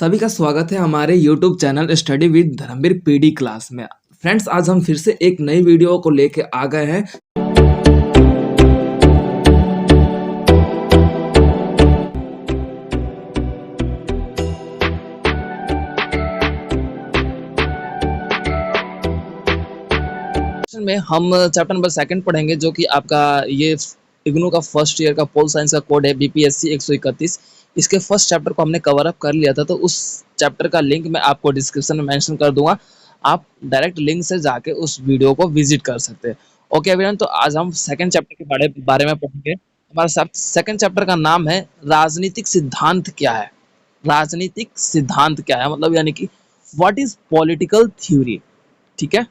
सभी का स्वागत है हमारे YouTube channel study with Dharmveer PD class में। फ्रेंड्स, आज हम फिर से एक नई वीडियो को लेके आ गए हैं। में हम चैप्टर नंबर 2 पढ़ेंगे, जो कि आपका ये इग्नू का फर्स्ट ईयर का पोल साइंस का कोड है बीपीएससी 131। इसके फर्स्ट चैप्टर को हमने कवर अप कर लिया था, तो उस चैप्टर का लिंक मैं आपको डिस्क्रिप्शन में मेंशन कर दूंगा। आप डायरेक्ट लिंक से जाके उस वीडियो को विजिट कर सकते हैं। ओके एवरीवन, तो आज हम सेकंड चैप्टर के बारे में पढ़ेंगे। हमारा सेकंड चैप्टर का नाम है राजनीतिक सिद्धांत क्या है। राजनीतिक सिद्धांत क्या है मतलब, यानी कि व्हाट इज पॉलिटिकल थ्योरी। ठीक है,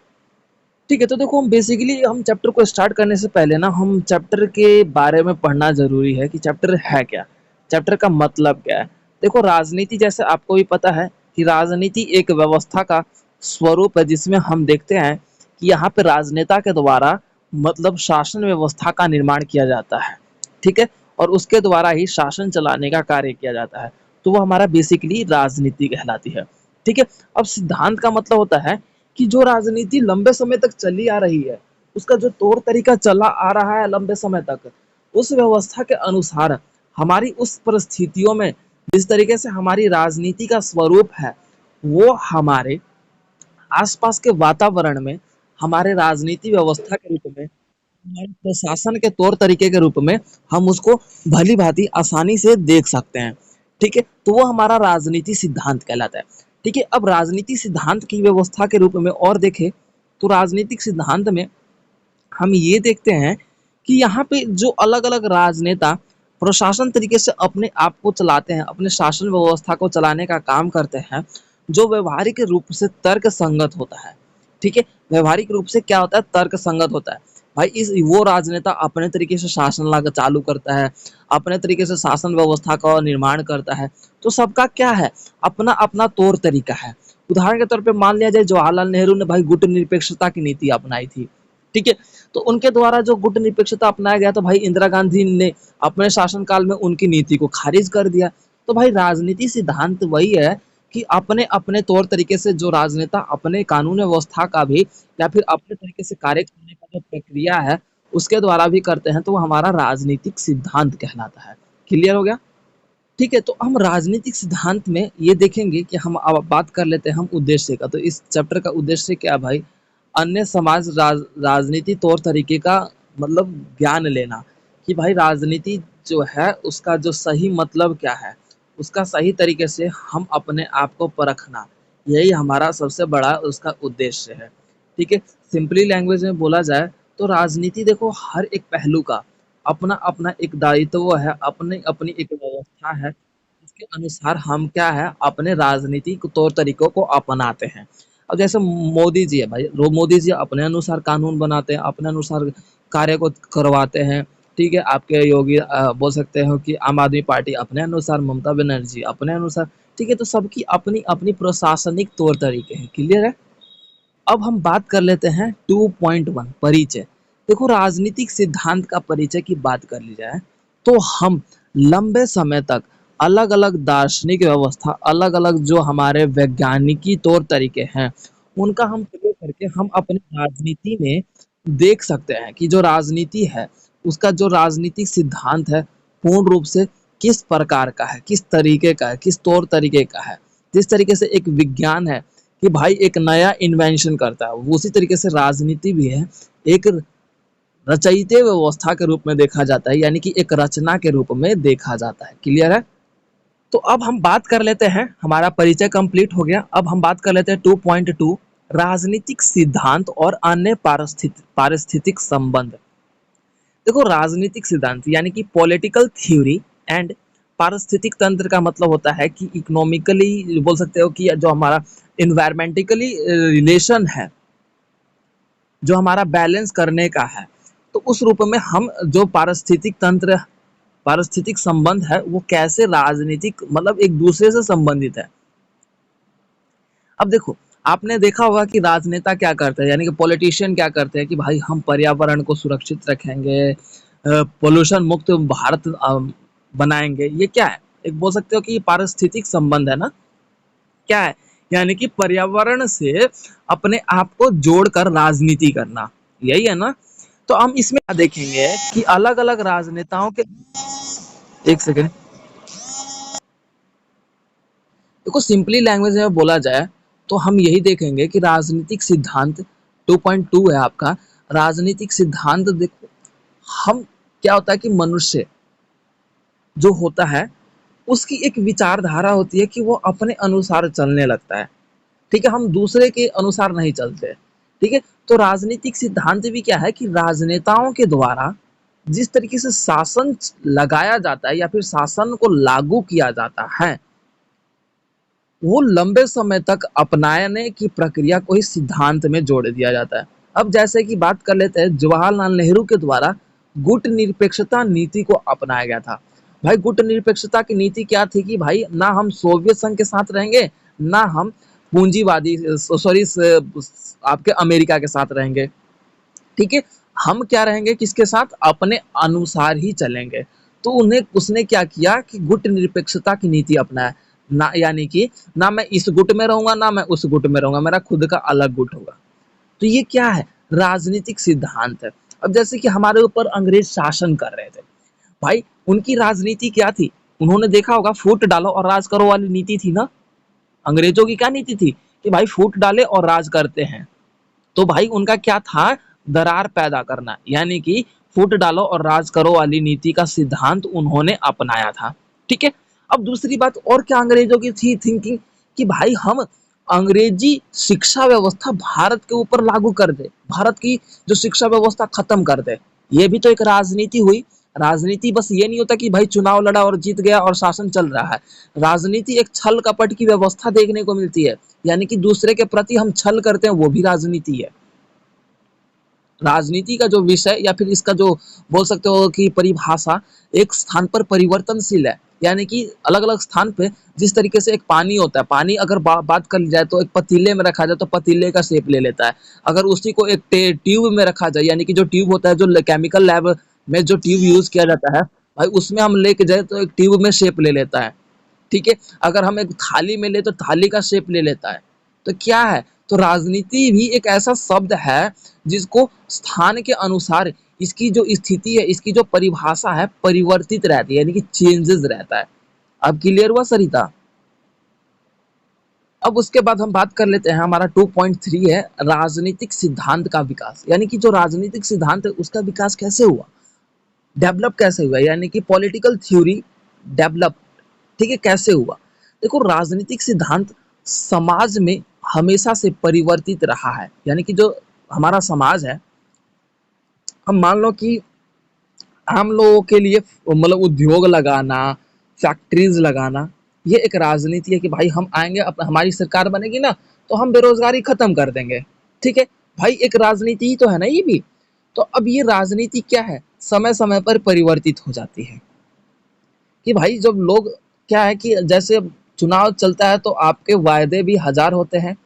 तो देखो, हम बेसिकली हम चैप्टर को स्टार्ट करने से पहले ना, हम चैप्टर के बारे में पढ़ना जरूरी है कि चैप्टर है क्या, चैप्टर का मतलब क्या है। देखो, राजनीति जैसे आपको भी पता है कि राजनीति एक व्यवस्था का स्वरूप है, जिसमें हम देखते हैं कि यहाँ पे राजनेता के द्वारा मतलब शासन व्यवस्था का निर्माण किया जाता है। ठीक है, और उसके द्वारा ही शासन चलाने का कार्य किया जाता है, तो वो हमारा बेसिकली राजनीति कहलाती है। ठीक है, अब सिद्धांत का मतलब होता है कि जो राजनीति लंबे समय तक चली आ रही है, उसका जो तौर तरीका चला आ रहा है लंबे समय तक, उस व्यवस्था के अनुसार हमारी उस परिस्थितियों में जिस तरीके से हमारी राजनीति का स्वरूप है, वो हमारे आसपास के वातावरण में हमारे राजनीति व्यवस्था के रूप में, हमारे प्रशासन के तौर तरीके के रूप में हम उसको भली भांति आसानी से देख सकते हैं। ठीक है, तो वो हमारा राजनीति सिद्धांत कहलाता है। ठीक है, अब राजनीति सिद्धांत की व्यवस्था के रूप में और देखें तो राजनीतिक सिद्धांत में हम ये देखते हैं कि यहाँ पे जो अलग अलग राजनेता प्रशासन तरीके से अपने आप को चलाते हैं, अपने शासन व्यवस्था को चलाने का काम करते हैं, जो व्यवहारिक रूप से तर्क संगत होता है। ठीक है, व्यवहारिक रूप से क्या होता है, तर्क संगत होता है। भाई, इस वो राजनेता अपने तरीके से शासन लाकर चालू करता है, अपने तरीके से शासन व्यवस्था का निर्माण करता है, तो सबका क्या है, अपना अपना तौर तरीका है। उदाहरण के तौर पे मान लिया जाए, जवाहरलाल नेहरू ने भाई गुट निरपेक्षता की नीति अपनाई थी। ठीक है, तो उनके द्वारा जो गुट निरपेक्षता अपनाया गया, तो भाई इंदिरा गांधी ने अपने शासनकाल में उनकी नीति को खारिज कर दिया। तो भाई राजनीति सिद्धांत वही है कि अपने अपने तौर तरीके से जो राजनेता अपने कानून व्यवस्था का भी या फिर अपने तरीके से कार्य करने का जो प्रक्रिया है उसके द्वारा भी करते हैं, तो वो हमारा राजनीतिक सिद्धांत कहलाता है। क्लियर हो गया? ठीक है, तो हम राजनीतिक सिद्धांत में ये देखेंगे कि हम अब बात कर लेते हैं हम उद्देश्य का। तो इस चैप्टर का उद्देश्य क्या भाई, अन्य समाज राजनीति तौर तरीके का मतलब ज्ञान लेना, कि भाई राजनीति जो है उसका जो सही मतलब क्या है, उसका सही तरीके से हम अपने आप को परखना, यही हमारा सबसे बड़ा उसका उद्देश्य है। ठीक है, सिंपली लैंग्वेज में बोला जाए तो राजनीति देखो, हर एक पहलू का अपना अपना एक दायित्व है, अपनी अपनी एक व्यवस्था है, इसके अनुसार हम क्या है, अपने राजनीतिक तौर तरीकों को अपनाते हैं। अब जैसे मोदी जी है भाई, मोदी जी अपने अनुसार कानून बनाते हैं, अपने अनुसार कार्य को करवाते हैं। ठीक है, आपके योगी बोल सकते हो कि आम आदमी पार्टी अपने अनुसार, ममता बनर्जी अपने अनुसार। ठीक है, तो सबकी अपनी अपनी प्रशासनिक तौर तरीके हैं। क्लियर है? अब हम बात कर लेते हैं 2.1 परिचय। देखो, राजनीतिक सिद्धांत का परिचय की बात कर ली जाए तो हम लंबे समय तक अलग अलग दार्शनिक व्यवस्था, अलग अलग जो हमारे वैज्ञानिकी तौर तरीके हैं, उनका हम प्रयोग करके हम अपनी राजनीति में देख सकते हैं कि जो राजनीति है उसका जो राजनीतिक सिद्धांत है पूर्ण रूप से किस प्रकार का है, किस तरीके का है, किस तौर तरीके का है। जिस तरीके से एक विज्ञान है कि भाई एक नया इन्वेंशन करता है, उसी तरीके से राजनीति भी है, एक रचयिते व्यवस्था के रूप में देखा जाता है, यानी कि एक रचना के रूप में देखा जाता है। क्लियर है? तो अब हम बात कर लेते हैं, हमारा परिचय कंप्लीट हो गया। अब हम बात कर लेते हैं 2.2 राजनीतिक सिद्धांत और अन्य पारिस्थितिक संबंध। देखो, राजनीतिक सिद्धांत यानी कि पॉलिटिकल थ्योरी एंड पारिस्थितिक तंत्र का मतलब होता है कि इकोनॉमिकली बोल सकते हो कि जो हमारा इन्वायरमेंटिकली रिलेशन है, जो हमारा बैलेंस करने का है, तो उस रूप में हम जो पारिस्थितिक तंत्र, पारिस्थितिक संबंध है, वो कैसे राजनीतिक मतलब एक दूसरे से संबंधित है। अब देखो, आपने देखा होगा कि राजनेता क्या करते हैं, यानी कि पॉलिटिशियन क्या करते हैं कि भाई हम पर्यावरण को सुरक्षित रखेंगे, पोल्यूशन मुक्त भारत बनाएंगे। ये क्या है, एक बोल सकते हो कि पारिस्थितिक संबंध है ना। क्या है, यानी कि पर्यावरण से अपने आप को जोड़कर राजनीति करना, यही है ना। तो हम इसमें क्या देखेंगे कि अलग अलग राजनेताओं के, एक सेकेंड, देखो सिंपली लैंग्वेज में बोला जाए तो हम यही देखेंगे कि राजनीतिक सिद्धांत 2.2 है आपका। राजनीतिक सिद्धांत देखो, हम क्या होता है कि मनुष्य जो होता है उसकी एक विचारधारा होती है कि वो अपने अनुसार चलने लगता है, ठीक है, हम दूसरे के अनुसार नहीं चलते, ठीक है। तो राजनीतिक सिद्धांत भी क्या है कि राजनेताओं के द्वारा जिस तरीके से शासन लगाया जाता है या फिर शासन को लागू किया जाता है, वो लंबे समय तक अपनाने की प्रक्रिया को ही सिद्धांत में जोड़ दिया जाता है। अब जैसे कि बात कर लेते हैं, जवाहरलाल नेहरू के द्वारा गुट निरपेक्षता नीति को अपनाया गया था। भाई गुट निरपेक्षता की नीति क्या थी कि भाई ना हम सोवियत संघ के साथ रहेंगे, ना हम पूंजीवादी सॉरी आपके अमेरिका के साथ रहेंगे, ठीक है। हम क्या रहेंगे, किसके साथ, अपने अनुसार ही चलेंगे। तो उन्हें उसने क्या किया कि गुट निरपेक्षता की नीति अपनाया, ना यानी कि ना मैं इस गुट में रहूंगा ना मैं उस गुट में रहूंगा, मेरा खुद का अलग गुट होगा। तो ये क्या है, राजनीतिक सिद्धांत है। अब जैसे कि हमारे ऊपर अंग्रेज शासन कर रहे थे, भाई उनकी राजनीति क्या थी, उन्होंने देखा होगा फूट डालो और राज करो वाली नीति थी ना। अंग्रेजों की क्या नीति थी कि भाई फूट डाले और राज करते हैं। तो भाई उनका क्या था, दरार पैदा करना, यानी कि फूट डालो और राज करो वाली नीति का सिद्धांत उन्होंने अपनाया था, ठीक है। अब दूसरी बात और क्या अंग्रेजों की थी थिंकिंग कि भाई हम अंग्रेजी शिक्षा व्यवस्था भारत के ऊपर लागू कर दे, भारत की जो शिक्षा व्यवस्था खत्म कर दे। ये भी तो एक राजनीति हुई। राजनीति बस ये नहीं होता कि भाई चुनाव लड़ा और जीत गया और शासन चल रहा है। राजनीति एक छल कपट की व्यवस्था देखने को मिलती है, यानी कि दूसरे के प्रति हम छल करते हैं, वो भी राजनीति है। राजनीति का जो विषय या फिर इसका जो बोल सकते हो कि परिभाषा एक स्थान पर परिवर्तनशील है, यानी कि अलग अलग स्थान पे जिस तरीके से एक पानी होता है, पानी अगर बात कर ली जाए तो एक पतीले में रखा जाए तो पतीले का शेप ले लेता है। अगर उसी को एक ट्यूब में रखा जाए, यानी कि जो ट्यूब होता है जो केमिकल लैब में जो ट्यूब यूज किया जाता है, भाई उसमें हम लेके जाए तो एक ट्यूब में शेप ले लेता है, ठीक है। अगर हम एक थाली में ले तो थाली का शेप ले लेता है। तो क्या है, तो राजनीति भी एक ऐसा शब्द है जिसको स्थान के अनुसार इसकी जो स्थिति है, इसकी जो परिभाषा है परिवर्तित रहती है, यानी कि चेंजेस रहता है। अब क्लियर हुआ सरिता। अब उसके बाद हम बात कर लेते हैं, हमारा 2.3 है राजनीतिक सिद्धांत का विकास, यानी कि जो राजनीतिक सिद्धांत है उसका विकास कैसे हुआ, डेवलप कैसे हुआ, यानी कि पॉलिटिकल थ्योरी डेवलप, ठीक है, कैसे हुआ। देखो राजनीतिक सिद्धांत समाज में हमेशा से परिवर्तित रहा है, यानी कि जो हमारा समाज है, हम मान लो कि हम लोगों के लिए मतलब उद्योग लगाना, फैक्ट्रीज लगाना, ये एक राजनीति है कि भाई हम आएंगे, हमारी सरकार बनेगी ना तो हम बेरोजगारी खत्म कर देंगे, ठीक है। भाई एक राजनीति ही तो है ना ये भी। तो अब ये राजनीति क्या है, समय समय पर परिवर्तित हो जाती है कि भाई जब लोग, क्या है कि जैसे चुनाव चलता है तो आपके वायदे भी हजार होते हैं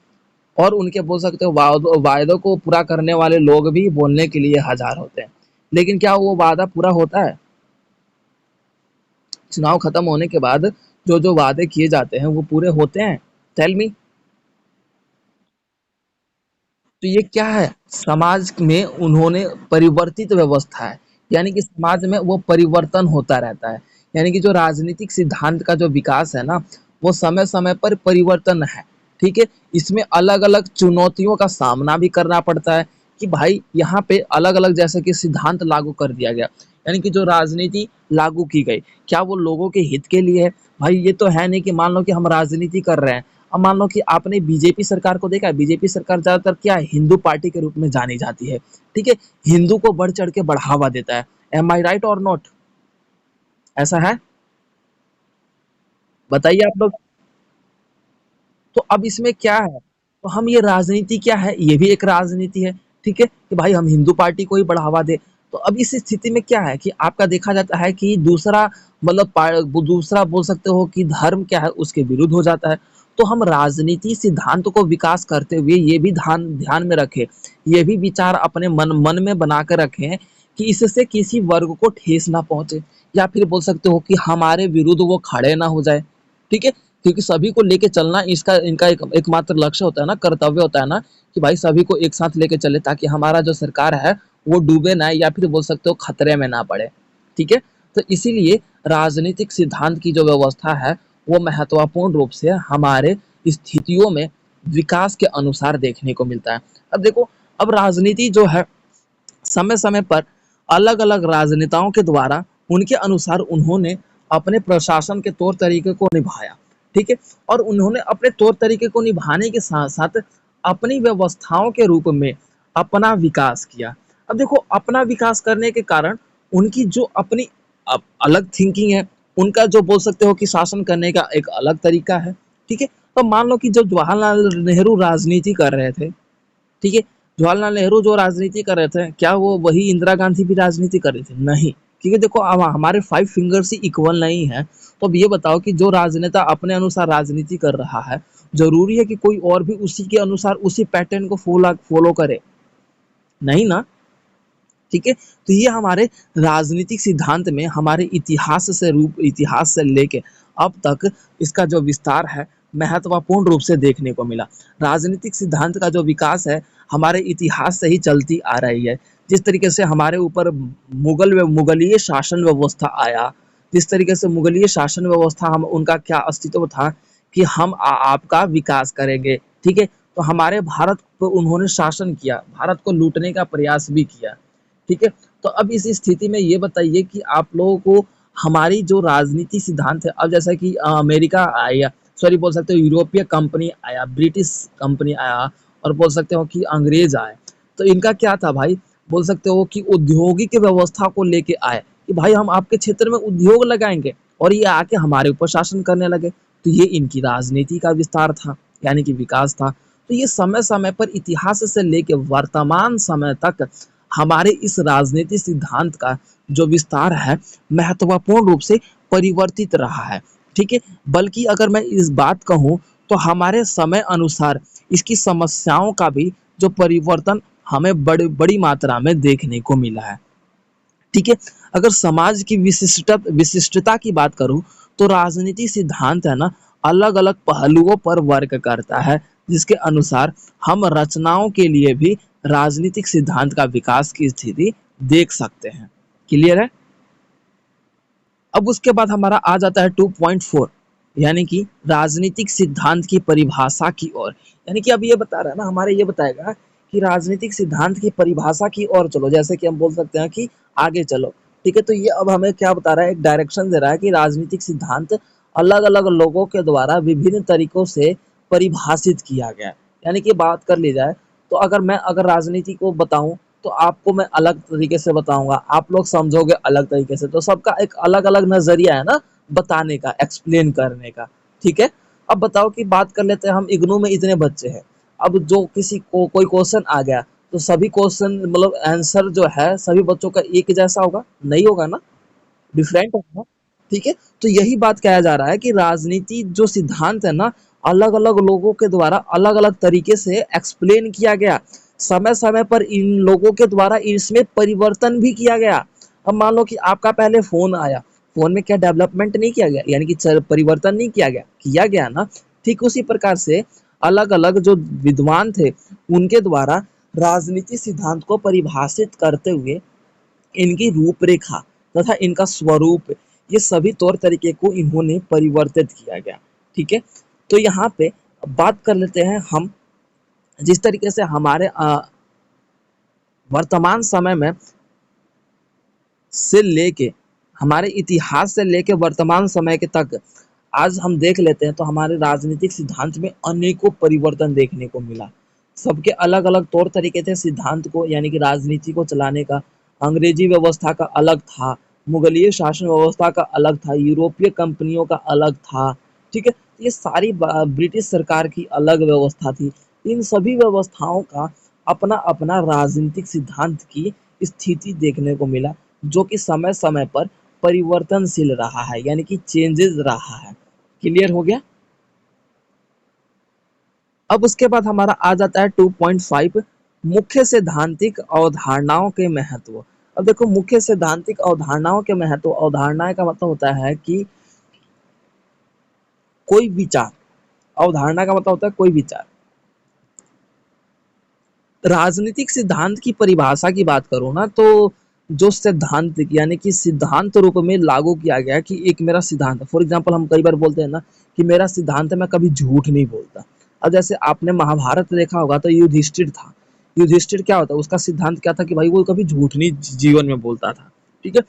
और उनके बोल सकते हो वायदों को पूरा करने वाले लोग भी बोलने के लिए हजार होते हैं, लेकिन क्या वो वादा पूरा होता है। चुनाव खत्म होने के बाद जो जो वादे किए जाते हैं वो पूरे होते हैं, टेल मी। तो ये क्या है, समाज में उन्होंने परिवर्तित व्यवस्था है, यानी कि समाज में वो परिवर्तन होता रहता है, यानी कि जो राजनीतिक सिद्धांत का जो विकास है ना, वो समय समय पर परिवर्तन है, ठीक है। इसमें अलग अलग चुनौतियों का सामना भी करना पड़ता है कि भाई यहाँ पे अलग अलग जैसे कि सिद्धांत लागू कर दिया गया, यानी कि जो राजनीति लागू की गई, क्या वो लोगों के हित के लिए है। भाई ये तो है नहीं कि मान लो कि हम राजनीति कर रहे हैं, अब मान लो कि आपने बीजेपी सरकार को देखा है, बीजेपी सरकार ज्यादातर क्या है, हिंदू पार्टी के रूप में जानी जाती है, ठीक है। हिंदू को बढ़ चढ़ के बढ़ावा देता है, एम आई राइट और नॉट, ऐसा है, बताइए आप लोग। तो अब इसमें क्या है, तो हम ये राजनीति क्या है, ये भी एक राजनीति है, ठीक है, कि भाई हम हिंदू पार्टी को ही बढ़ावा दे। तो अब इस स्थिति में क्या है कि आपका देखा जाता है कि दूसरा मतलब दूसरा बोल सकते हो कि धर्म क्या है उसके विरुद्ध हो जाता है। तो हम राजनीति सिद्धांत को विकास करते हुए ये भी ध्यान ध्यान में रखें, ये भी विचार अपने मन मन में बना कर रखें कि इससे किसी वर्ग को ठेस ना पहुंचे, या फिर बोल सकते हो कि हमारे विरुद्ध वो खड़े ना हो जाए, ठीक है। क्योंकि सभी को लेके चलना इसका इनका एकमात्र लक्ष्य होता है ना, कर्तव्य होता है ना, कि भाई सभी को एक साथ लेके चले ताकि हमारा जो सरकार है वो डूबे ना, या फिर बोल सकते हो खतरे में ना पड़े। ठीक है, तो इसीलिए राजनीतिक सिद्धांत की जो व्यवस्था है वो महत्वपूर्ण रूप से हमारे स्थितियों में विकास के अनुसार देखने को मिलता है। अब देखो, अब राजनीति जो है समय समय पर अलग अलग राजनेताओं के द्वारा उनके अनुसार उन्होंने अपने प्रशासन के तौर तरीके को निभाया। ठीक है, और उन्होंने अपने तौर तरीके को निभाने के साथ साथ अपनी व्यवस्थाओं के रूप में अपना विकास किया। अब देखो, अपना विकास करने के कारण उनकी जो अपनी अलग थिंकिंग है, उनका जो बोल सकते हो कि शासन करने का एक अलग तरीका है। ठीक है, तो मान लो कि जब जवाहरलाल नेहरू राजनीति कर रहे थे, ठीक है, जवाहरलाल नेहरू जो राजनीति कर रहे थे, क्या वो वही इंदिरा गांधी भी राजनीति कर रही थी? नहीं, क्योंकि देखो अब हमारे 5 फिंगर्स ही इक्वल नहीं है। तो अब ये बताओ कि जो राजनेता अपने अनुसार राजनीति कर रहा है, जरूरी है कि कोई और भी उसी के अनुसार उसी पैटर्न को फॉलो करे? नहीं ना। ठीक है, तो ये हमारे राजनीतिक सिद्धांत में हमारे इतिहास से लेके अब तक इसका जो विस्तार है महत्वपूर्ण रूप से देखने को मिला। राजनीतिक सिद्धांत का जो विकास है हमारे इतिहास से ही चलती आ रही है। जिस तरीके से हमारे ऊपर मुगलीय शासन व्यवस्था आया, जिस तरीके से मुगलीय शासन व्यवस्था हम उनका क्या अस्तित्व था कि हम आपका विकास करेंगे। ठीक है, तो हमारे भारत पर उन्होंने शासन किया, भारत को लूटने का प्रयास भी किया। ठीक है, तो अब इस स्थिति में ये बताइए कि आप लोगों को हमारी जो राजनीति सिद्धांत है, अब जैसा कि अमेरिका आया, सॉरी बोल सकते हो यूरोपीय कंपनी आया, ब्रिटिश कंपनी आया, और बोल सकते हो कि अंग्रेज आए, तो इनका क्या था भाई, बोल सकते हो कि औद्योगिक व्यवस्था को लेके आए कि भाई हम आपके क्षेत्र में उद्योग लगाएंगे, और ये आके हमारे ऊपर शासन करने लगे। तो ये इनकी राजनीति का विस्तार था, यानी कि विकास था। तो ये समय समय पर इतिहास से लेके वर्तमान समय तक हमारे इस राजनीति सिद्धांत का जो विस्तार है महत्वपूर्ण रूप से परिवर्तित रहा है। ठीक है, बल्कि अगर मैं इस बात कहूँ तो हमारे समय अनुसार इसकी समस्याओं का भी जो परिवर्तन हमें बड़ी मात्रा में देखने को मिला है। ठीक है, अगर समाज की विशिष्टता की बात करूं तो राजनीति सिद्धांत है ना अलग अलग पहलुओं पर वर्क करता है, जिसके अनुसार हम रचनाओं के लिए भी राजनीतिक सिद्धांत का विकास की स्थिति देख सकते हैं। क्लियर है? अब उसके बाद हमारा आ जाता है 2.4, यानी कि राजनीतिक सिद्धांत की परिभाषा की ओर। यानी कि अब ये बता रहा है ना, हमारे ये बताएगा कि राजनीतिक सिद्धांत की परिभाषा की ओर चलो, जैसे कि हम बोल सकते हैं कि आगे चलो। ठीक है, तो ये अब हमें क्या बता रहा है, एक डायरेक्शन दे रहा है कि राजनीतिक सिद्धांत अलग अलग लोगों के द्वारा विभिन्न तरीकों से परिभाषित किया गया। यानी कि बात कर ली जाए तो अगर राजनीति को बताऊं तो आपको मैं अलग तरीके से बताऊंगा, आप लोग समझोगे अलग तरीके से। तो सबका एक अलग अलग नजरिया है ना बताने का, एक्सप्लेन करने का। ठीक है, अब बताओ कि बात कर लेते हैं, हम इग्नू में इतने बच्चे हैं, अब जो किसी को कोई क्वेश्चन आ गया तो सभी क्वेश्चन मतलब आंसर जो है सभी बच्चों का एक जैसा होगा? नहीं होगा ना, डिफरेंट होगा। ठीक है, तो यही बात कहा जा रहा है कि राजनीति जो सिद्धांत है ना अलग अलग लोगों के द्वारा अलग अलग तरीके से एक्सप्लेन किया गया, समय समय पर इन लोगों के द्वारा इसमें परिवर्तन भी किया गया। अब मान लो कि आपका पहले फोन आया, फोन में क्या डेवलपमेंट नहीं किया गया, यानी कि परिवर्तन नहीं किया गया ना। ठीक उसी प्रकार से अलग अलग जो विद्वान थे उनके द्वारा राजनीति सिद्धांत को परिभाषित करते हुए इनकी रूपरेखा तथा इनका स्वरूप, ये सभी तौर तरीके को इन्होंने परिवर्तित किया गया। ठीक है, तो यहाँ पे बात कर लेते हैं हम, जिस तरीके से हमारे वर्तमान समय में से लेके हमारे इतिहास से लेके वर्तमान समय के तक आज हम देख लेते हैं तो हमारे राजनीतिक सिद्धांत में अनेकों परिवर्तन देखने को मिला। सबके अलग अलग तौर तरीके थे सिद्धांत को, यानी कि राजनीति को चलाने का। अंग्रेजी व्यवस्था का अलग था, मुगलीय शासन व्यवस्था का अलग था, यूरोपीय कंपनियों का अलग था। ठीक है, ये सारी ब्रिटिश सरकार की अलग व्यवस्था थी। इन सभी व्यवस्थाओं का अपना अपना राजनीतिक सिद्धांत की स्थिति देखने को मिला, जो कि समय समय पर परिवर्तनशील रहा है, यानी कि चेंजेस रहा है। क्लियर हो गया? अब उसके बाद हमारा आ जाता है 2.5, मुख्य सैद्धांतिक अवधारणाओं के महत्व। अब देखो, मुख्य सैद्धांतिक अवधारणाओं के महत्व, अवधारणाएं का मतलब होता है कि कोई विचार, अवधारणा का मतलब होता है कोई विचार। राजनीतिक सिद्धांत की परिभाषा की बात करूँ ना, तो जो सैद्धांतिक यानी कि सिद्धांत रूप में लागू किया गया कि एक मेरा सिद्धांत है। फॉर एग्जाम्पल हम कई बार बोलते हैं ना कि मेरा सिद्धांत है, मैं कभी झूठ नहीं बोलता। अब जैसे आपने महाभारत देखा होगा तो युधिष्ठिर था। युधिष्ठिर क्या होता है, उसका सिद्धांत क्या था कि भाई वो कभी झूठ नहीं जीवन में बोलता था। ठीक है,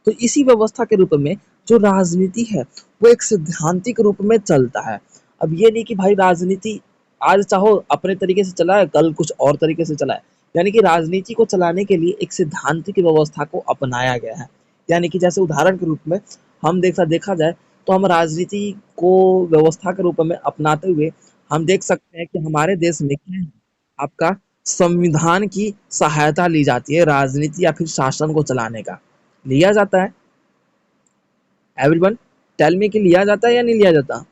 तो इसी व्यवस्था के रूप में जो राजनीति है वो एक सिद्धांतिक रूप में चलता है। अब ये नहीं कि भाई राजनीति आज चाहो अपने तरीके से चलाए, कल कुछ और तरीके से चलाए। यानी कि राजनीति को चलाने के लिए एक सिद्धांतिक व्यवस्था को अपनाया गया है। यानी कि जैसे उदाहरण के रूप में हम देखा जाए तो हम राजनीति को व्यवस्था के रूप में अपनाते हुए हम देख सकते हैं कि हमारे देश में क्या है, आपका संविधान की सहायता ली जाती है राजनीति या फिर शासन को चलाने का। लिया जाता है। एवरीवन टेल मी कि लिया जाता है या नहीं लिया जाता?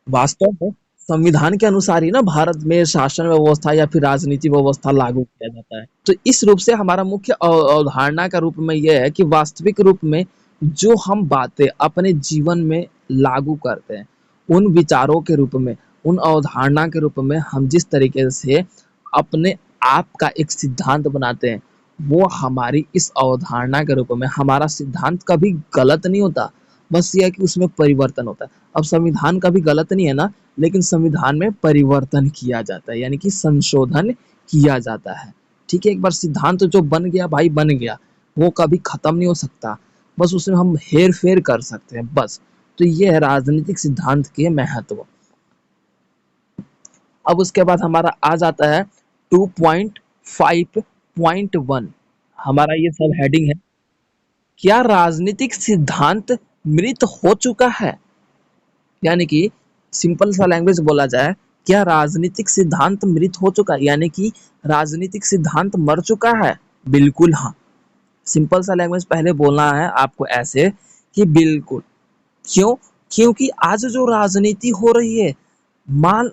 वास्तव में संविधान के अनुसार ही ना भारत में शासन व्यवस्था या फिर राजनीति व्यवस्था लागू किया जाता है। तो इस रूप से हमारा मुख्य अवधारणा का रूप में यह है कि वास्तविक रूप में जो हम बातें अपने जीवन में लागू करते हैं, उन विचारों के रूप में, उन अवधारणा के रूप में हम जिस तरीके से अपने आप का एक सिद्धांत बनाते हैं, वो हमारी इस अवधारणा के रूप में हमारा सिद्धांत कभी गलत नहीं होता। बस ये है कि उसमें परिवर्तन होता है। अब संविधान कभी गलत नहीं है ना, लेकिन संविधान में परिवर्तन किया जाता है, यानी कि संशोधन किया जाता है। ठीक है, एक बार सिद्धांत जो बन गया भाई बन गया, वो कभी खत्म नहीं हो सकता। बस उसमें हम हेर फेर कर सकते हैं बस। तो ये है राजनीतिक सिद्धांत के महत्व। अब उसके बाद हमारा आ जाता है 2.5.1। हमारा ये सब हेडिंग है, क्या राजनीतिक सिद्धांत मृत हो चुका है? यानी कि सिंपल सा लैंग्वेज बोला जाए, क्या राजनीतिक सिद्धांत मृत हो चुका है, यानी कि राजनीतिक सिद्धांत मर चुका है? बिल्कुल हाँ। सिंपल सा लैंग्वेज पहले बोलना है आपको ऐसे कि बिल्कुल। क्यों? क्योंकि आज जो राजनीति हो रही है, मान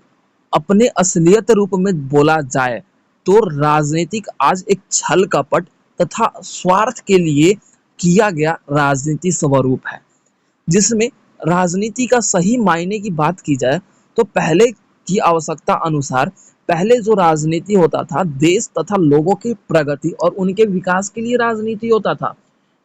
अपने असलियत रूप में बोला जाए तो राजनीतिक आज एक छल कपट तथा स्वार्थ के लिए किया गया राजनीति स्वरूप है, जिसमें राजनीति का सही मायने की बात की जाए तो पहले की आवश्यकता अनुसार पहले जो राजनीति होता था देश तथा लोगों की प्रगति और उनके विकास के लिए राजनीति होता था।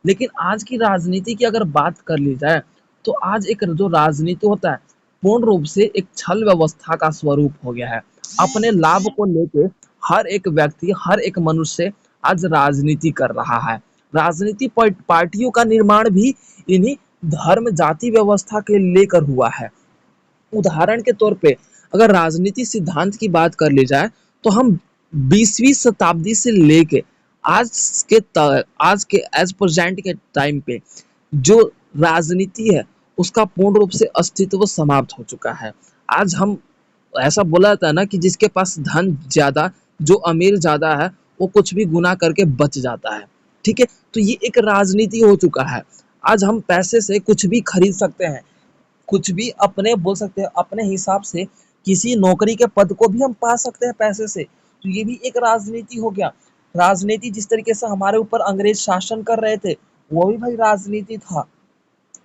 लेकिन आज की राजनीति की अगर बात कर ली जाए तो आज एक जो राजनीति होता है पूर्ण रूप से एक छल व्यवस्था का स्वरूप हो गया है। अपने लाभ को लेके हर एक व्यक्ति हर एक मनुष्य आज राजनीति कर रहा है। राजनीति पार्टियों का निर्माण भी इन्हीं धर्म जाति व्यवस्था के लेकर हुआ है। उदाहरण के तौर पे अगर राजनीति सिद्धांत की बात कर ली जाए तो हम 20वीं शताब्दी से लेके आज आज के एज प्रेजेंट के टाइम पे जो राजनीति है उसका पूर्ण रूप से अस्तित्व समाप्त हो चुका है। आज हम ऐसा बोला जाता है ना कि जिसके पास धन ज्यादा, जो अमीर ज्यादा है, वो कुछ भी गुनाह करके बच जाता है। ठीक है, तो ये एक राजनीति हो चुका है। आज हम पैसे से कुछ भी खरीद सकते हैं, कुछ भी अपने बोल सकते हैं, अपने हिसाब से किसी नौकरी के पद को भी हम पा सकते हैं पैसे से। तो ये भी एक राजनीति हो गया। राजनीति जिस तरीके से हमारे ऊपर अंग्रेज शासन कर रहे थे, वो भी भाई राजनीति था।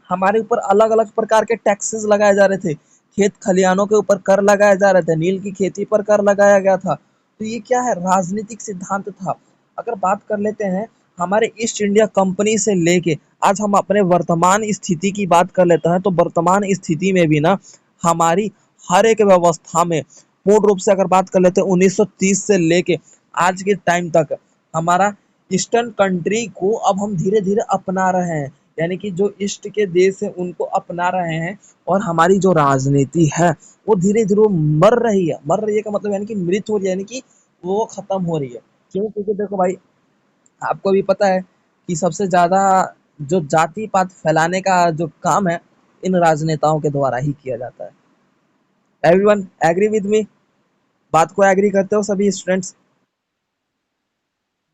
हमारे ऊपर अलग अलग प्रकार के टैक्सेस लगाए जा रहे थे, खेत खलिहानों के ऊपर कर लगाए जा रहे थे, नील की खेती पर कर लगाया गया था। तो ये क्या है, राजनीतिक सिद्धांत था। अगर बात कर लेते हैं हमारे ईस्ट इंडिया कंपनी से लेके आज हम अपने वर्तमान स्थिति की बात कर लेते हैं, तो वर्तमान स्थिति में भी ना हमारी हर एक व्यवस्था में पूर्ण रूप से अगर बात कर लेते हैं 1930 से लेके आज के टाइम तक हमारा ईस्टर्न कंट्री को अब हम धीरे धीरे अपना रहे हैं। यानी कि जो ईस्ट के देश है उनको अपना रहे हैं और हमारी जो राजनीति है वो धीरे धीरे मर रही है का मतलब यानी कि मृत हो रही है, यानी कि वो खत्म हो रही है। क्यों? क्योंकि देखो भाई, आपको भी पता है कि सबसे ज्यादा जो जाति पात फैलाने का जो काम है इन राजनेताओं के द्वारा ही किया जाता है। Everyone agree with me? बात को एग्री करते हो सभी स्टूडेंट्स?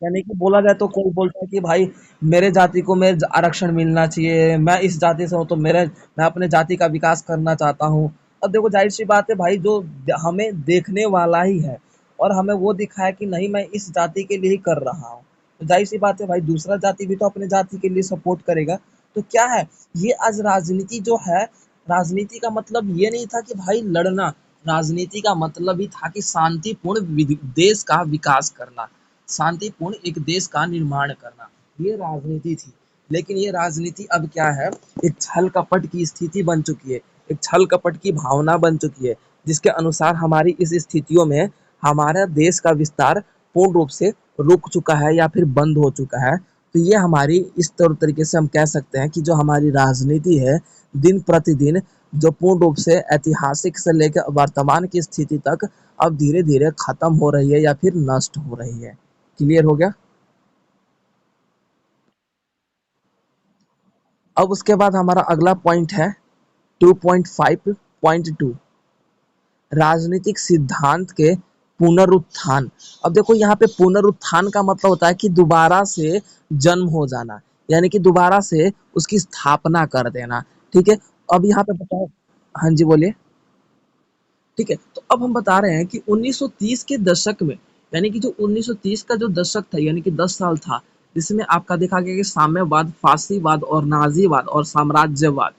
यानी कि बोला जाए तो कोई बोलता है कि भाई मेरे जाति को मैं आरक्षण मिलना चाहिए, मैं इस जाति से हूँ तो मेरे मैं अपने जाति का विकास करना चाहता हूँ। अब देखो जाहिर सी बात है भाई, जो हमें देखने वाला ही है और हमें वो दिखाया कि नहीं मैं इस जाति के लिए ही कर रहा हूँ, तो जाहिर सी बात है भाई दूसरा जाति भी तो अपने जाति के लिए सपोर्ट करेगा। तो क्या है, ये आज राजनीति जो है राजनीति का मतलब ये नहीं था कि भाई लड़ना, राजनीति का मतलब ही था कि शांतिपूर्ण देश का विकास करना, शांतिपूर्ण एक देश का निर्माण करना, ये राजनीति थी। लेकिन ये राजनीति अब क्या है, एक छल कपट की स्थिति बन चुकी है, एक छल कपट की भावना बन चुकी है, जिसके अनुसार हमारी इस स्थितियों में हमारा देश का विस्तार पूर्ण रूप से रुक चुका है या फिर बंद हो चुका है। तो ये हमारी इस तरीके से हम कह सकते हैं कि जो हमारी राजनीति है, दिन प्रतिदिन जो पूर्ण रूप से ऐतिहासिक से लेकर वर्तमान की स्थिति तक अब धीरे-धीरे खत्म हो रही है या फिर नष्ट हो रही है। क्लियर हो गया? अब उसके बाद हमारा अगला पॉइंट है 2.5.2, राजनीतिक सिद्धांत के पुनरुत्थान। अब देखो यहाँ पे पुनरुत्थान का मतलब होता है कि दोबारा से जन्म हो जाना, यानी कि दोबारा से उसकी स्थापना कर देना। ठीक है, अब यहाँ पे बताओ। हाँ जी, बोलिए। ठीक है, तो अब हम बता रहे हैं कि 1930 के दशक में, यानी कि जो 1930 का जो दशक था, यानी कि 10 साल था, जिसमें आपका देखा गया कि साम्यवाद, फासीवाद और नाजीवाद और साम्राज्यवाद,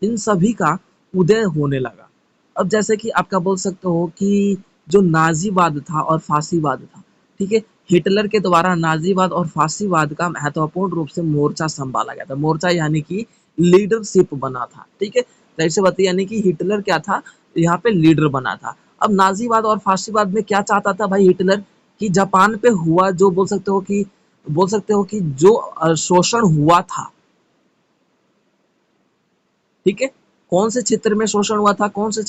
इन सभी का उदय होने लगा। अब जैसे कि आपका बोल सकते हो कि जो नाजीवाद था और फासीवाद था, ठीक है, हिटलर के द्वारा नाजीवाद और फासीवाद का महत्वपूर्ण रूप से मोर्चा संभाला गया था। मोर्चा यानी कि लीडरशिप बना था। ठीक है, जाहिर सी बात है, यानी कि हिटलर क्या था, यहाँ पे लीडर बना था। अब नाजीवाद और फासीवाद में क्या चाहता था भाई हिटलर, कि जापान पे हुआ जो बोल सकते हो कि जो शोषण हुआ था, ठीक है, कौन से क्षेत्र में शोषण हुआ था, कौन से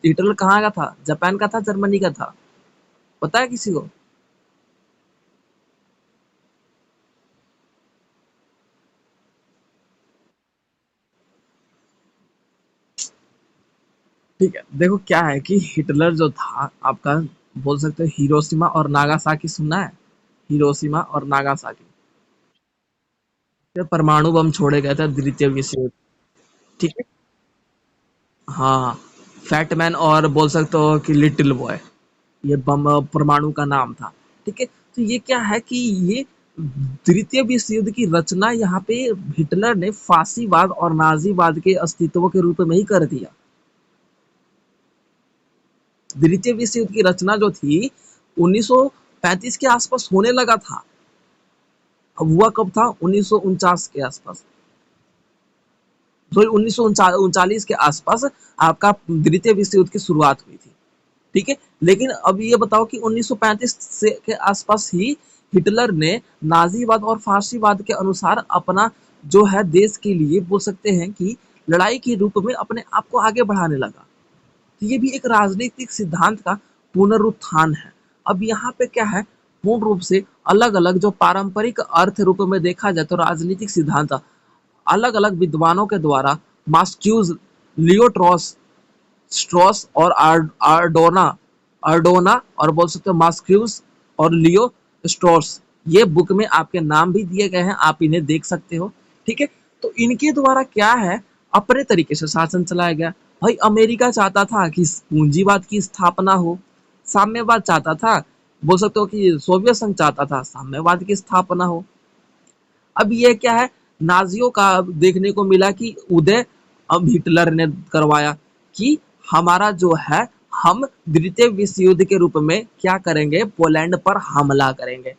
हिटलर कहाँ का था, जापान का था, जर्मनी का था, पता है किसी को? ठीक है, देखो क्या है कि हिटलर जो था आपका, बोल सकते हो हिरोशिमा और नागासाकी, सुना है? हिरोशिमा और नागासाकी पे परमाणु बम छोड़े गए थे द्वितीय विश्व युद्ध। ठीक है, हाँ, फैटमैन और बोल सकते हो कि लिटिल बॉय, ये बम परमाणु का नाम था। ठीक है, तो ये क्या है कि ये द्वितीय विश्व युद्ध की रचना यहाँ पे हिटलर ने फासीवाद और नाजीवाद के अस्तित्व के रूप में ही कर दिया। द्वितीय विश्व युद्ध की रचना जो थी 1935 के आसपास होने लगा था। अब हुआ कब था? 1949 के आसपास, सॉरी 1939 के आसपास आपका द्वितीय विश्व युद्ध की शुरुआत हुई थी। ठीक है, लेकिन अब ये बताओ कि 1935 से के आसपास ही हिटलर ने नाजीवाद और फासीवाद के अनुसार अपना जो है देश के लिए बोल सकते हैं कि लड़ाई के रूप में अपने आप को आगे बढ़ाने लगा। तो ये भी एक राजनीतिक सिद्धांत का पुनरुत्थान है। अब यहाँ पे क्या है, पूर्ण रूप से अलग अलग जो पारंपरिक अर्थ रूप में देखा जाए तो राजनीतिक सिद्धांत अलग अलग विद्वानों के द्वारा, मास्क्यूज, लियोट्रॉस, स्ट्रॉस और आर्डोना आर्डोना और बोल सकते हो मास्क्यूस और लियो स्ट्रॉस, ये बुक में आपके नाम भी दिए गए हैं, आप इन्हें देख सकते हो। ठीक है, तो इनके द्वारा क्या है, अपने तरीके से शासन चलाया गया। भाई अमेरिका चाहता था कि पूंजीवाद की स्थापना हो, साम्यवाद चाहता था, बोल सकते हो कि सोवियत संघ चाहता था साम्यवाद की स्थापना हो। अब ये क्या है, नाजियों का देखने को मिला कि उदय अब हिटलर ने करवाया कि हमारा जो है, हम द्वितीय विश्व युद्ध के रूप में क्या करेंगे, पोलैंड पर हमला करेंगे।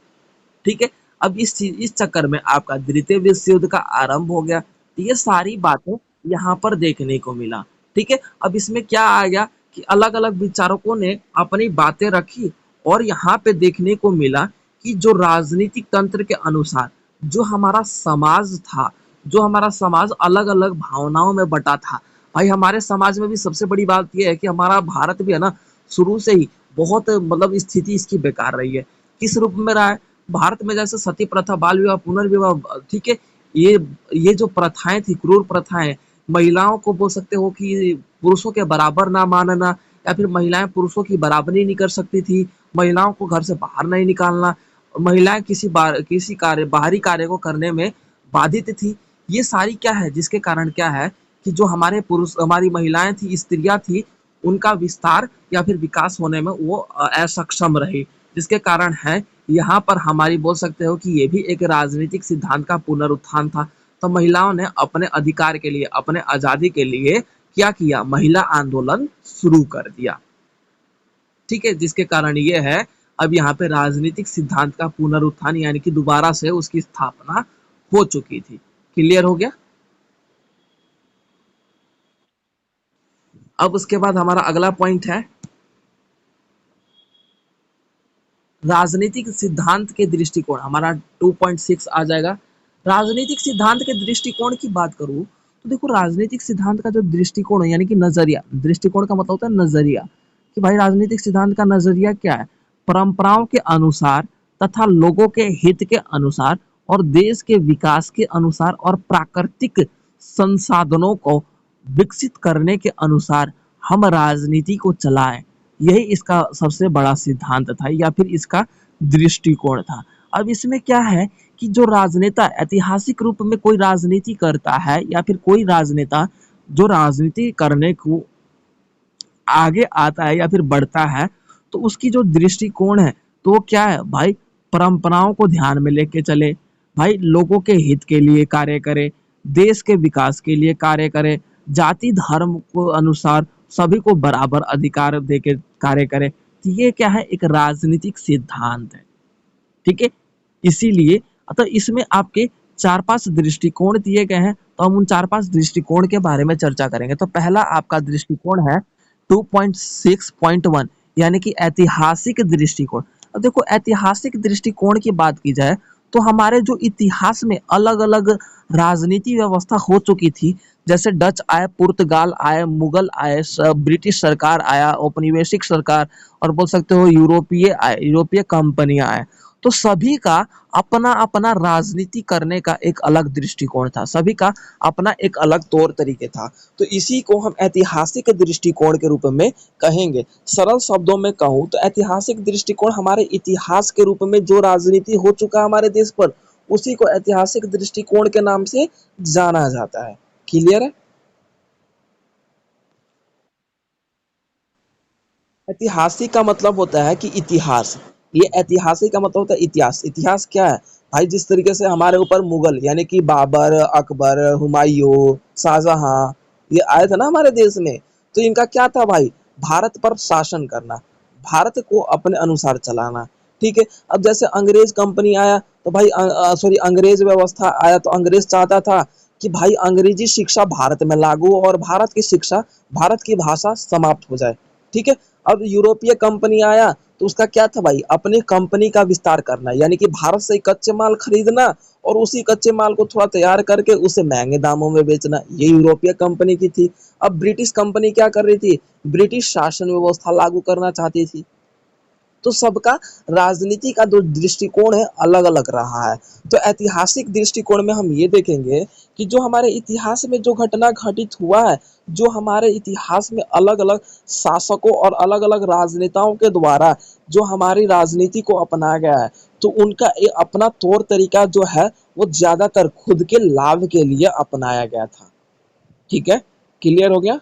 ठीक है, अब इस चक्कर में आपका द्वितीय विश्व युद्ध का आरंभ हो गया। तो ये सारी बातें यहाँ पर देखने को मिला। ठीक है, अब इसमें क्या आ गया कि अलग अलग विचारकों ने अपनी बातें रखी और यहाँ पे देखने को मिला कि जो राजनीतिक तंत्र के अनुसार जो हमारा समाज था, जो हमारा समाज अलग अलग भावनाओं में बटा था। भाई हमारे समाज में भी सबसे बड़ी बात यह है कि हमारा भारत भी है ना, शुरू से ही बहुत मतलब स्थिति इसकी बेकार रही है। किस रूप में रहा है, भारत में जैसे सती प्रथा, बाल विवाह, पुनर्विवाह, ठीक है, ये जो प्रथाएं थी, क्रूर प्रथाएं, महिलाओं को बोल सकते हो कि पुरुषों के बराबर ना मानना, या फिर महिलाएं पुरुषों की बराबरी नहीं कर सकती थी, महिलाओं को घर से बाहर नहीं निकालना, महिलाएं किसी कार्य, बाहरी कार्य को करने में बाधित थी। ये सारी क्या है, जिसके कारण क्या है कि जो हमारे पुरुष, हमारी महिलाएं थी, स्त्रियां थी, उनका विस्तार या फिर विकास होने में वो असक्षम रही, जिसके कारण है यहाँ पर हमारी बोल सकते हो कि ये भी एक राजनीतिक सिद्धांत का पुनरुत्थान था। तो महिलाओं ने अपने अधिकार के लिए, अपने आज़ादी के लिए क्या किया, महिला आंदोलन शुरू कर दिया। ठीक है, जिसके कारण ये है अब यहाँ पे राजनीतिक सिद्धांत का पुनरुत्थान यानी कि दोबारा से उसकी स्थापना हो चुकी थी। क्लियर हो गया। अब उसके बाद हमारा अगला पॉइंट है राजनीतिक सिद्धांत के दृष्टिकोण, हमारा 2.6 आ जाएगा। राजनीतिक सिद्धांत के दृष्टिकोण की बात करूं तो देखो राजनीतिक सिद्धांत का जो दृष्टिकोण है यानी कि नजरिया, दृष्टिकोण का मतलब होता है नजरिया, कि भाई राजनीतिक सिद्धांत का नजरिया क्या है, परंपराओं के अनुसार तथा लोगों के हित के अनुसार और देश के विकास के अनुसार और प्राकृतिक संसाधनों को विकसित करने के अनुसार हम राजनीति को चलाएं। यही इसका सबसे बड़ा सिद्धांत था या फिर इसका दृष्टिकोण था। अब इसमें क्या है कि जो राजनेता ऐतिहासिक रूप में कोई राजनीति करता है या फिर कोई राजनेता जो राजनीति करने को आगे आता है या फिर बढ़ता है तो उसकी जो दृष्टिकोण है तो वो क्या है भाई, परंपराओं को ध्यान में लेके चले, भाई लोगों के हित के लिए कार्य करे, देश के विकास के लिए कार्य करे, जाति धर्म को अनुसार सभी को बराबर अधिकार देके कार्य करे। तो ये क्या है, एक राजनीतिक सिद्धांत है। ठीक है, इसीलिए अतः इसमें आपके 4-5 दृष्टिकोण दिए गए हैं तो हम उन 4-5 दृष्टिकोण के बारे में चर्चा करेंगे। तो पहला आपका दृष्टिकोण है 2.6.1 यानी कि ऐतिहासिक दृष्टिकोण। अब देखो ऐतिहासिक दृष्टिकोण की बात की जाए तो हमारे जो इतिहास में अलग अलग राजनीति व्यवस्था हो चुकी थी, जैसे डच आए, पुर्तगाल आए, मुगल आए, ब्रिटिश सरकार आया, औपनिवेशिक सरकार और बोल सकते हो यूरोपीय आए, यूरोपीय कंपनियां आए, तो सभी का अपना अपना राजनीति करने का एक अलग दृष्टिकोण था, सभी का अपना एक अलग तौर तरीके था। तो इसी को हम ऐतिहासिक दृष्टिकोण के रूप में कहेंगे। सरल शब्दों में कहूं तो ऐतिहासिक दृष्टिकोण हमारे इतिहास के रूप में जो राजनीति हो चुका हमारे देश पर उसी को ऐतिहासिक दृष्टिकोण के नाम से जाना जाता है। क्लियर है। ऐतिहासिक का मतलब होता है कि इतिहास, ये ऐतिहासिक का मतलब होता है इतिहास। इतिहास क्या है भाई, जिस तरीके से हमारे ऊपर मुगल यानी कि बाबर, अकबर, हुमायूं, शाहजहां ये आए थे ना हमारे देश में, तो इनका क्या था भाई, भारत पर शासन करना, भारत को अपने अनुसार चलाना। ठीक है, अब जैसे अंग्रेज कंपनी आया तो भाई सॉरी अंग्रेज व्यवस्था आया तो अंग्रेज चाहता था कि भाई अंग्रेजी शिक्षा भारत में लागू हो और भारत की शिक्षा, भारत की भाषा समाप्त हो जाए। ठीक है, अब यूरोपीय कंपनी आया तो उसका क्या था भाई, अपनी कंपनी का विस्तार करना यानी कि भारत से कच्चे माल खरीदना और उसी कच्चे माल को थोड़ा तैयार करके उसे महंगे दामों में बेचना, ये यूरोपीय कंपनी की थी। अब ब्रिटिश कंपनी क्या कर रही थी, ब्रिटिश शासन व्यवस्था लागू करना चाहती थी। तो सबका राजनीति का जो दृष्टिकोण है अलग अलग रहा है। तो ऐतिहासिक दृष्टिकोण में हम ये देखेंगे कि जो हमारे इतिहास में जो घटना घटित हुआ है, जो हमारे इतिहास में अलग अलग शासकों और अलग अलग राजनेताओं के द्वारा जो हमारी राजनीति को अपनाया गया है, तो उनका अपना तौर तरीका जो है वो ज्यादातर खुद के लाभ के लिए अपनाया गया था। ठीक है, क्लियर हो गया।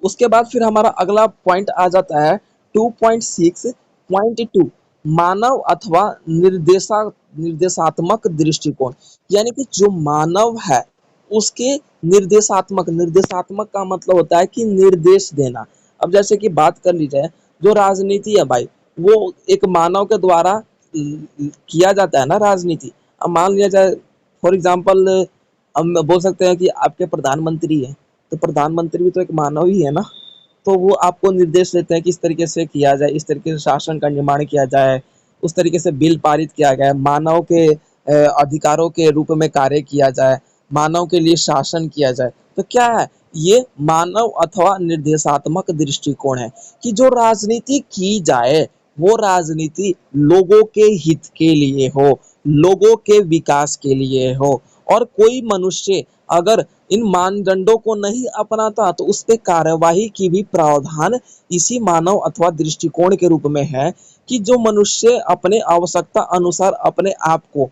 उसके बाद फिर हमारा अगला पॉइंट आ जाता है 2.6.2 मानव अथवा निर्देशात्मक दृष्टिकोण, यानी कि जो मानव है उसके निर्देशात्मक, निर्देशात्मक का मतलब होता है कि निर्देश देना। अब जैसे कि बात कर ली जाए, जो राजनीति है भाई वो एक मानव के द्वारा किया जाता है ना राजनीति। अब मान लिया जाए फॉर एग्जाम्पल हम बोल सकते हैं कि आपके प्रधानमंत्री है, तो प्रधानमंत्री भी तो एक मानव ही है ना, तो वो आपको निर्देश देते हैं कि इस तरीके से किया जाए, इस तरीके से शासन का निर्माण किया जाए, उस तरीके से बिल पारित किया गया है, मानव के अधिकारों के रूप में कार्य किया जाए, मानव के लिए शासन किया जाए। तो क्या है ये मानव अथवा निर्देशात्मक दृष्टिकोण है कि जो राजनीति की जाए वो राजनीति लोगों के हित के लिए हो, लोगों के विकास के लिए हो, और कोई मनुष्य अगर इन मानदंडों को नहीं अपनाता तो उस पे कार्यवाही की भी प्रावधान इसी मानव अथवा दृष्टिकोण के रूप में है कि जो मनुष्य अपने आवश्यकता अनुसार अपने आप को